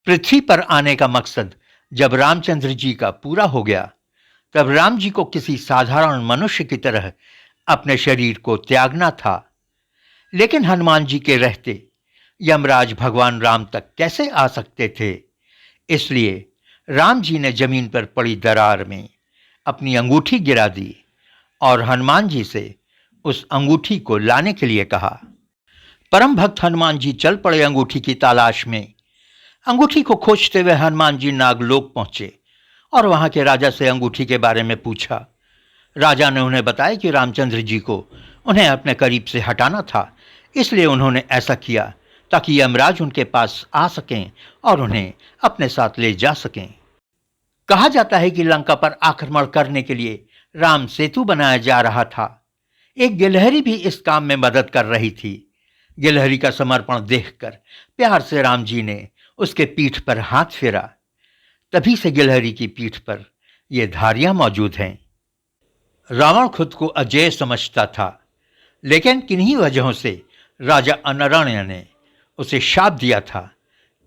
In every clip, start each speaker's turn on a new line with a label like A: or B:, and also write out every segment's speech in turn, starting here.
A: पृथ्वी पर आने का मकसद जब रामचंद्र जी का पूरा हो गया, तब राम जी को किसी साधारण मनुष्य की तरह अपने शरीर को त्यागना था। लेकिन हनुमान जी के रहते यमराज भगवान राम तक कैसे आ सकते थे? इसलिए राम जी ने जमीन पर पड़ी दरार में अपनी अंगूठी गिरा दी और हनुमान जी से उस अंगूठी को लाने के लिए कहा। परम भक्त हनुमान जी चल पड़े अंगूठी की तलाश में। अंगूठी को खोजते हुए हनुमान जी नागलोक पहुंचे और वहां के राजा से अंगूठी के बारे में पूछा। राजा ने उन्हें बताया कि रामचंद्र जी को उन्हें अपने करीब से हटाना था, इसलिए उन्होंने ऐसा किया ताकि यमराज उनके पास आ सकें और उन्हें अपने साथ ले जा सकें। कहा जाता है कि लंका पर आक्रमण करने के लिए राम सेतु बनाया जा रहा था। एक गिलहरी भी इस काम में मदद कर रही थी। गिलहरी का समर्पण देखकर प्यार से राम जी ने उसके पीठ पर हाथ फेरा। तभी से गिलहरी की पीठ पर ये धारियां मौजूद हैं। रावण खुद को अजेय समझता था, लेकिन किन्हीं वजहों से राजा अनरण्य ने उसे शाप दिया था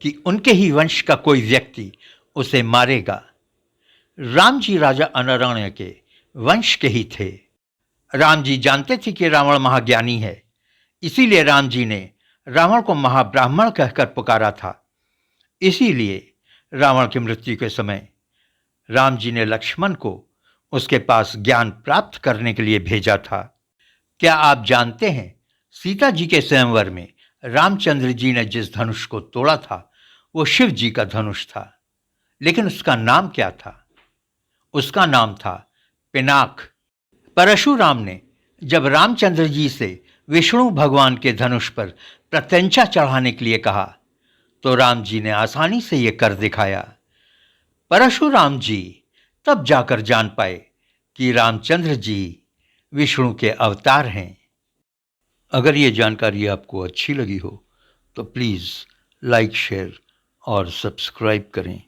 A: कि उनके ही वंश का कोई व्यक्ति उसे मारेगा। राम जी राजा अनरण्य के वंश के ही थे। राम जी जानते थे कि रावण महाज्ञानी है, इसीलिए राम जी ने रावण को महाब्राह्मण कहकर पुकारा था। इसीलिए रावण की मृत्यु के समय राम जी ने लक्ष्मण को उसके पास ज्ञान प्राप्त करने के लिए भेजा था। क्या आप जानते हैं, सीता जी के स्वयंवर में रामचंद्र जी ने जिस धनुष को तोड़ा था वो शिव जी का धनुष था, लेकिन उसका नाम क्या था? उसका नाम था पिनाक। परशुराम ने जब रामचंद्र जी से विष्णु भगवान के धनुष पर प्रत्यंचा चढ़ाने के लिए कहा, तो राम जी ने आसानी से यह कर दिखाया। परशुराम जी तब जाकर जान पाए कि रामचंद्र जी विष्णु के अवतार हैं। अगर ये जानकारी आपको अच्छी लगी हो तो प्लीज़ लाइक, शेयर और सब्सक्राइब करें।